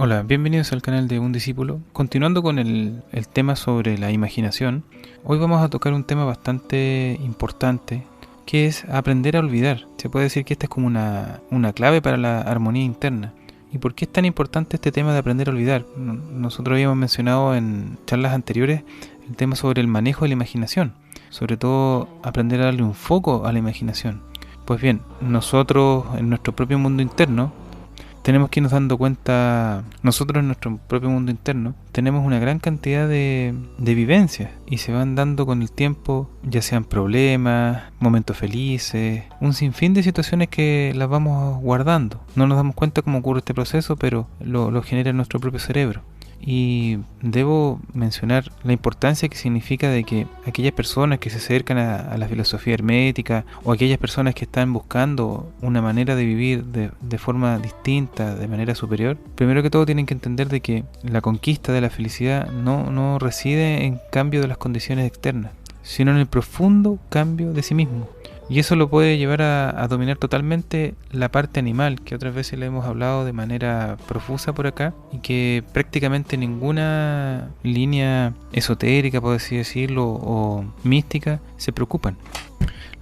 Hola, bienvenidos al canal de Un Discípulo. Continuando con el tema sobre la imaginación, hoy vamos a tocar un tema bastante importante, que es aprender a olvidar. Se puede decir que esta es como una clave para la armonía interna. ¿Y por qué es tan importante este tema de aprender a olvidar? Nosotros habíamos mencionado en charlas anteriores el tema sobre el manejo de la imaginación, sobre todo aprender a darle un foco a la imaginación. Pues bien, nosotros en nuestro propio mundo interno tenemos que irnos dando cuenta, nosotros en nuestro propio mundo interno, tenemos una gran cantidad de vivencias y se van dando con el tiempo, ya sean problemas, momentos felices, un sinfín de situaciones que las vamos guardando. No nos damos cuenta cómo ocurre este proceso, pero lo genera nuestro propio cerebro. Y debo mencionar la importancia que significa de que aquellas personas que se acercan a la filosofía hermética o aquellas personas que están buscando una manera de vivir de forma distinta, de manera superior, primero que todo tienen que entender de que la conquista de la felicidad no reside en cambio de las condiciones externas, sino en el profundo cambio de sí mismo. Y eso lo puede llevar a dominar totalmente la parte animal, que otras veces le hemos hablado de manera profusa por acá, y que prácticamente ninguna línea esotérica, por así decirlo, o mística, se preocupan.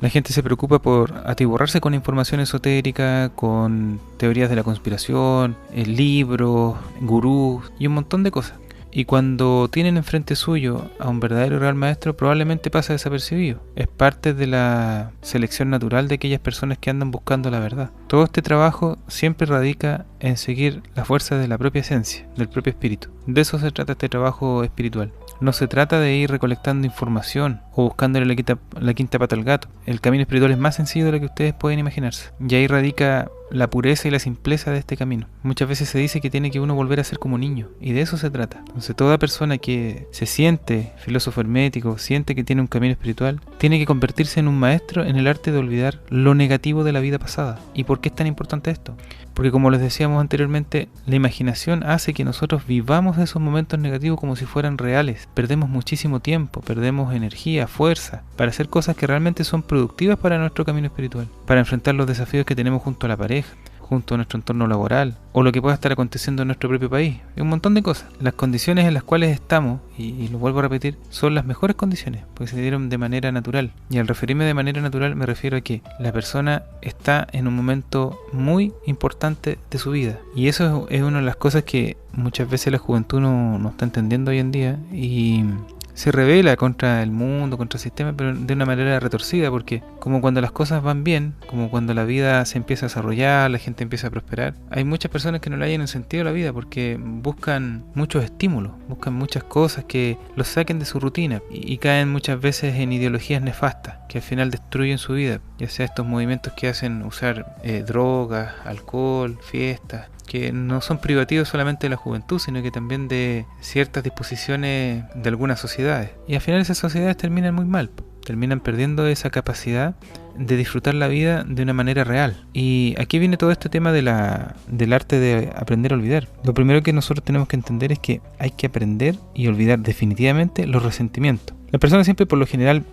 La gente se preocupa por atiborrarse con información esotérica, con teorías de la conspiración, libros, gurús y un montón de cosas. Y cuando tienen enfrente suyo a un verdadero real maestro, probablemente pasa desapercibido. Es parte de la selección natural de aquellas personas que andan buscando la verdad. Todo este trabajo siempre radica en seguir la fuerza de la propia esencia, del propio espíritu. De eso se trata este trabajo espiritual. No se trata de ir recolectando información o buscándole la quinta pata al gato. El camino espiritual es más sencillo de lo que ustedes pueden imaginarse. Y ahí radica la pureza y la simpleza de este camino. Muchas veces se dice que tiene que uno volver a ser como niño, y de eso se trata. Entonces toda persona que se siente filósofo hermético, siente que tiene un camino espiritual, tiene que convertirse en un maestro en el arte de olvidar lo negativo de la vida pasada. ¿Y por qué es tan importante esto? Porque como les decíamos anteriormente, la imaginación hace que nosotros vivamos esos momentos negativos como si fueran reales. Perdemos muchísimo tiempo, perdemos energía, fuerza, para hacer cosas que realmente son productivas para nuestro camino espiritual, para enfrentar los desafíos que tenemos junto a la pareja, junto a nuestro entorno laboral, o lo que pueda estar aconteciendo en nuestro propio país, y un montón de cosas. Las condiciones en las cuales estamos, y lo vuelvo a repetir, son las mejores condiciones, porque se dieron de manera natural. Y al referirme de manera natural me refiero a que la persona está en un momento muy importante de su vida, y eso es una de las cosas que muchas veces la juventud no está entendiendo hoy en día, y se revela contra el mundo, contra el sistema, pero de una manera retorcida, porque como cuando las cosas van bien, como cuando la vida se empieza a desarrollar, la gente empieza a prosperar, hay muchas personas que no le hallan un sentido a la vida porque buscan muchos estímulos, buscan muchas cosas que los saquen de su rutina y caen muchas veces en ideologías nefastas que al final destruyen su vida, ya sea estos movimientos que hacen usar drogas, alcohol, fiestas, que no son privativos solamente de la juventud, sino que también de ciertas disposiciones de algunas sociedades. Y al final esas sociedades terminan muy mal, terminan perdiendo esa capacidad de disfrutar la vida de una manera real. Y aquí viene todo este tema del arte de aprender a olvidar. Lo primero que nosotros tenemos que entender es que hay que aprender y olvidar definitivamente los resentimientos. Las personas siempre por lo general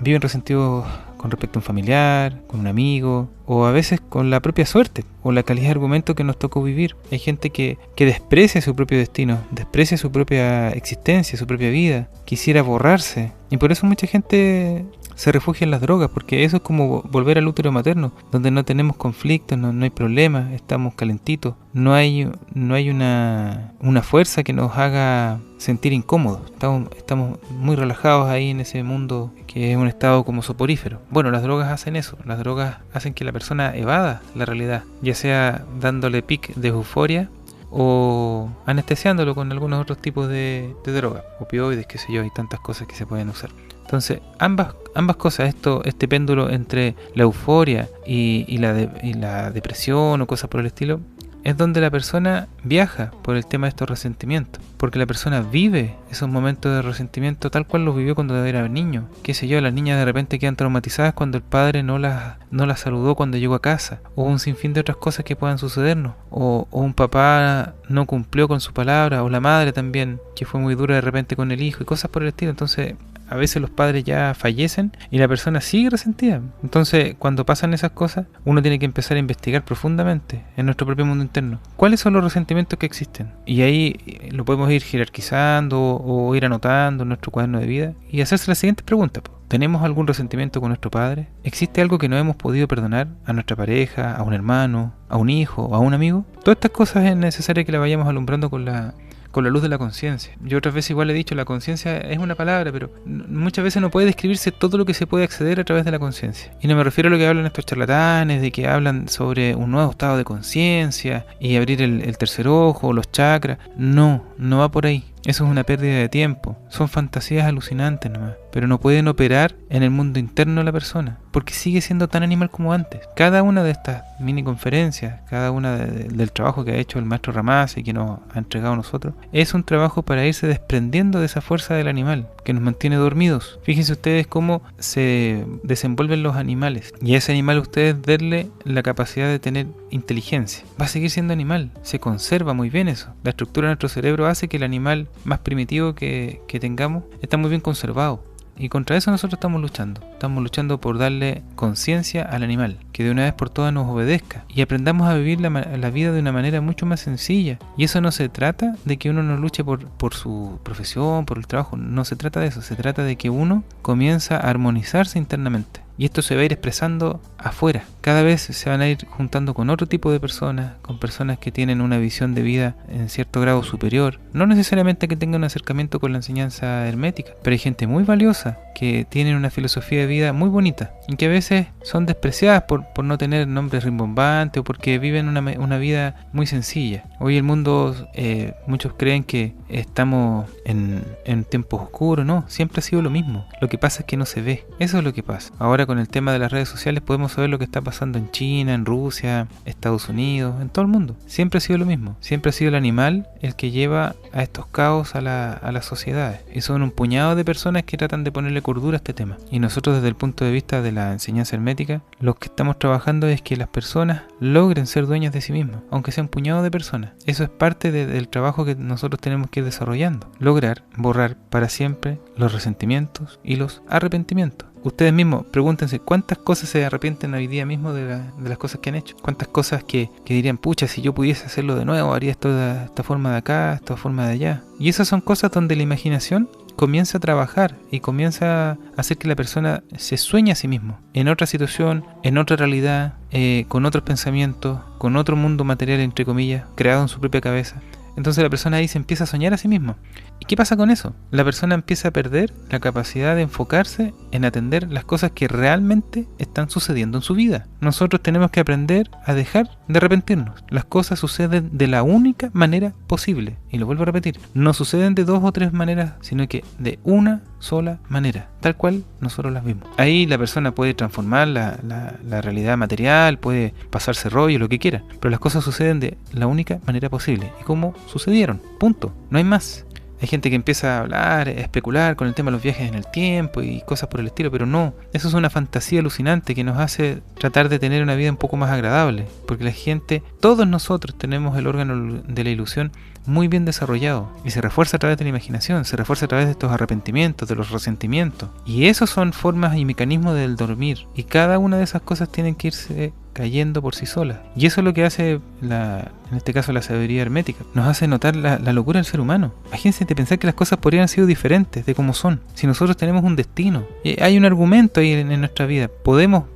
viven resentidos con respecto a un familiar, con un amigo, o a veces con la propia suerte, o la calidad de argumento que nos tocó vivir. Hay gente que desprecia su propio destino, desprecia su propia existencia, su propia vida, quisiera borrarse. Y por eso mucha gente se refugia en las drogas, porque eso es como volver al útero materno, donde no tenemos conflictos, no hay problemas, estamos calentitos, no hay una fuerza que nos haga sentir incómodos, estamos muy relajados ahí en ese mundo que es un estado como soporífero. Bueno, las drogas hacen eso, las drogas hacen que la persona evada la realidad, ya sea dándole pic de euforia o anestesiándolo con algunos otros tipos de droga, opioides, qué sé yo, hay tantas cosas que se pueden usar. Entonces, ambas cosas, este péndulo entre la euforia y la depresión o cosas por el estilo, es donde la persona viaja por el tema de estos resentimientos, porque la persona vive esos momentos de resentimiento tal cual los vivió cuando era niño. Qué sé yo, las niñas de repente quedan traumatizadas cuando el padre no las saludó cuando llegó a casa, o un sinfín de otras cosas que puedan sucedernos, o un papá no cumplió con su palabra, o la madre también, que fue muy dura de repente con el hijo, y cosas por el estilo. Entonces a veces los padres ya fallecen y la persona sigue resentida. Entonces, cuando pasan esas cosas, uno tiene que empezar a investigar profundamente en nuestro propio mundo interno. ¿Cuáles son los resentimientos que existen? Y ahí lo podemos ir jerarquizando o ir anotando en nuestro cuaderno de vida y hacerse la siguiente pregunta. ¿Tenemos algún resentimiento con nuestro padre? ¿Existe algo que no hemos podido perdonar a nuestra pareja, a un hermano, a un hijo o a un amigo? Todas estas cosas es necesario que las vayamos alumbrando con la luz de la conciencia. Yo otras veces igual he dicho, la conciencia es una palabra, pero muchas veces no puede describirse todo lo que se puede acceder a través de la conciencia. Y no me refiero a lo que hablan estos charlatanes, de que hablan sobre un nuevo estado de conciencia y abrir el tercer ojo o los chakras. No va por ahí. Eso es una pérdida de tiempo. Son fantasías alucinantes nomás. Pero no pueden operar en el mundo interno de la persona, porque sigue siendo tan animal como antes. Cada una de estas mini conferencias, cada una del trabajo que ha hecho el maestro Ramaz y que nos ha entregado a nosotros, es un trabajo para irse desprendiendo de esa fuerza del animal, que nos mantiene dormidos. Fíjense ustedes cómo se desenvuelven los animales. Y a ese animal ustedes darle la capacidad de tener inteligencia. Va a seguir siendo animal. Se conserva muy bien eso. La estructura de nuestro cerebro hace que el animal más primitivo que tengamos está muy bien conservado. Y contra eso nosotros estamos luchando. Estamos luchando por darle conciencia al animal, que de una vez por todas nos obedezca y aprendamos a vivir la vida de una manera mucho más sencilla. Y eso no se trata de que uno no luche por su profesión, por el trabajo. No se trata de eso. Se trata de que uno comienza a armonizarse internamente. Y esto se va a ir expresando afuera. Cada vez se van a ir juntando con otro tipo de personas, con personas que tienen una visión de vida en cierto grado superior. No necesariamente que tengan un acercamiento con la enseñanza hermética, pero hay gente muy valiosa que tienen una filosofía de vida muy bonita y que a veces son despreciadas por no tener nombres rimbombantes o porque viven una vida muy sencilla. Hoy el mundo, muchos creen que estamos en tiempos oscuros. No, siempre ha sido lo mismo. Lo que pasa es que no se ve. Eso es lo que pasa. Ahora con el tema de las redes sociales podemos saber lo que está pasando en China, en Rusia, Estados Unidos, en todo el mundo. Siempre ha sido lo mismo. Siempre ha sido el animal el que lleva a estos caos a las sociedades. Y son un puñado de personas que tratan de ponerle cordura a este tema. Y nosotros desde el punto de vista de la enseñanza hermética, lo que estamos trabajando es que las personas logren ser dueñas de sí mismas, aunque sea un puñado de personas. Eso es parte del trabajo que nosotros tenemos que ir desarrollando. Lograr borrar para siempre los resentimientos y los arrepentimientos. Ustedes mismos pregúntense cuántas cosas se arrepienten hoy día mismo de las cosas que han hecho. Cuántas cosas que dirían, pucha, si yo pudiese hacerlo de nuevo, haría esto de esta forma de acá, esta forma de allá. Y esas son cosas donde la imaginación comienza a trabajar y comienza a hacer que la persona se sueñe a sí mismo, en otra situación, en otra realidad, con otros pensamientos, con otro mundo material, entre comillas, creado en su propia cabeza. Entonces la persona ahí se empieza a soñar a sí misma. ¿Y qué pasa con eso? La persona empieza a perder la capacidad de enfocarse en atender las cosas que realmente están sucediendo en su vida. Nosotros tenemos que aprender a dejar de arrepentirnos. Las cosas suceden de la única manera posible. Y lo vuelvo a repetir. No suceden de 2 o 3 maneras, sino que de una sola manera, tal cual nosotros las vimos. Ahí la persona puede transformar la realidad material, puede pasarse rollo, lo que quiera, pero las cosas suceden de la única manera posible y como sucedieron, punto, no hay más. Hay gente que empieza a hablar, a especular con el tema de los viajes en el tiempo y cosas por el estilo, pero no, eso es una fantasía alucinante que nos hace tratar de tener una vida un poco más agradable, porque la gente, todos nosotros tenemos el órgano de la ilusión muy bien desarrollado y se refuerza a través de la imaginación, se refuerza a través de estos arrepentimientos, de los resentimientos, y esos son formas y mecanismos del dormir, y cada una de esas cosas tienen que irse cayendo por sí sola. Y eso es lo que hace, en este caso, la sabiduría hermética. Nos hace notar la locura del ser humano. Imagínense de pensar que las cosas podrían haber sido diferentes de como son. Si nosotros tenemos un destino, y hay un argumento ahí en nuestra vida.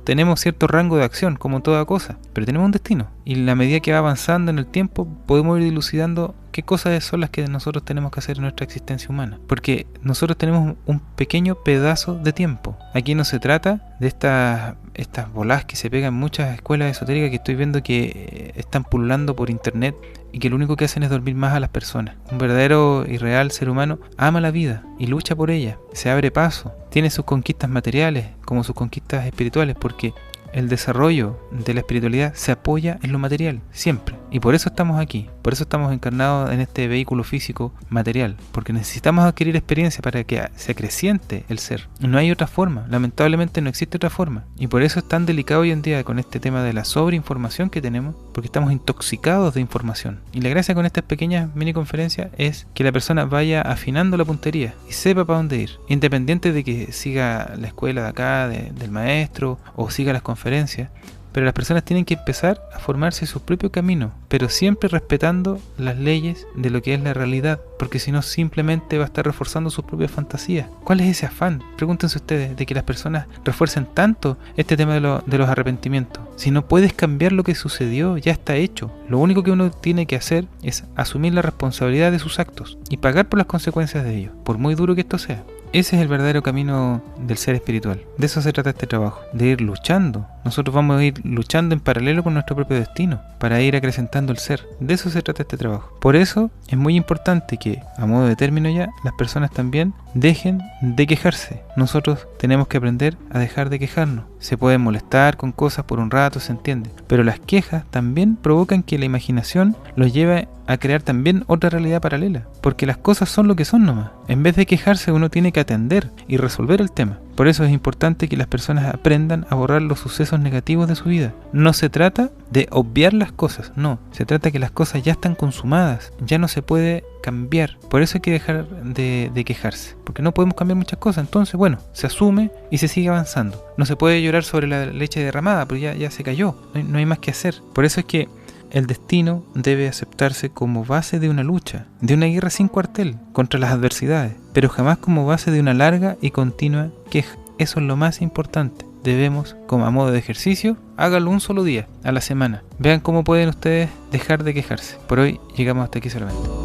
Tenemos cierto rango de acción, como toda cosa, pero tenemos un destino. Y en la medida que va avanzando en el tiempo, podemos ir dilucidando qué cosas son las que nosotros tenemos que hacer en nuestra existencia humana. Porque nosotros tenemos un pequeño pedazo de tiempo. Aquí no se trata de estas bolas que se pegan en muchas escuelas esotéricas que estoy viendo que están pululando por internet y que lo único que hacen es dormir más a las personas. Un verdadero y real ser humano ama la vida y lucha por ella, se abre paso, tiene sus conquistas materiales como sus conquistas espirituales, porque el desarrollo de la espiritualidad se apoya en lo material, siempre. Y por eso estamos aquí, por eso estamos encarnados en este vehículo físico material, porque necesitamos adquirir experiencia para que se acreciente el ser. No hay otra forma, lamentablemente no existe otra forma. Y por eso es tan delicado hoy en día con este tema de la sobreinformación que tenemos, porque estamos intoxicados de información. Y la gracia con estas pequeñas mini conferencias es que la persona vaya afinando la puntería y sepa para dónde ir, independiente de que siga la escuela de acá, del maestro, o siga las conferencias. Pero las personas tienen que empezar a formarse su propio camino, pero siempre respetando las leyes de lo que es la realidad, porque si no simplemente va a estar reforzando sus propias fantasías. ¿Cuál es ese afán? Pregúntense ustedes de que las personas refuercen tanto este tema de los arrepentimientos. Si no puedes cambiar lo que sucedió, ya está hecho. Lo único que uno tiene que hacer es asumir la responsabilidad de sus actos y pagar por las consecuencias de ellos, por muy duro que esto sea. Ese es el verdadero camino del ser espiritual. De eso se trata este trabajo, de ir luchando. Nosotros vamos a ir luchando en paralelo con nuestro propio destino, para ir acrecentando el ser. De eso se trata este trabajo. Por eso es muy importante que, a modo de término ya, las personas también dejen de quejarse. Nosotros tenemos que aprender a dejar de quejarnos. Se pueden molestar con cosas por un rato, se entiende, pero las quejas también provocan que la imaginación los lleve a crear también otra realidad paralela, porque las cosas son lo que son nomás. En vez de quejarse, uno tiene que atender y resolver el tema. Por eso es importante que las personas aprendan a borrar los sucesos negativos de su vida. No se trata de obviar las cosas, no. Se trata de que las cosas ya están consumadas, ya no se puede cambiar. Por eso hay que dejar de quejarse, porque no podemos cambiar muchas cosas. Entonces, bueno, se asume y se sigue avanzando. No se puede llorar sobre la leche derramada, porque ya se cayó, no hay más que hacer. Por eso es que el destino debe aceptarse como base de una lucha, de una guerra sin cuartel contra las adversidades, pero jamás como base de una larga y continua queja. Eso es lo más importante. Debemos, como a modo de ejercicio, háganlo un solo día a la semana. Vean cómo pueden ustedes dejar de quejarse. Por hoy llegamos hasta aquí solamente.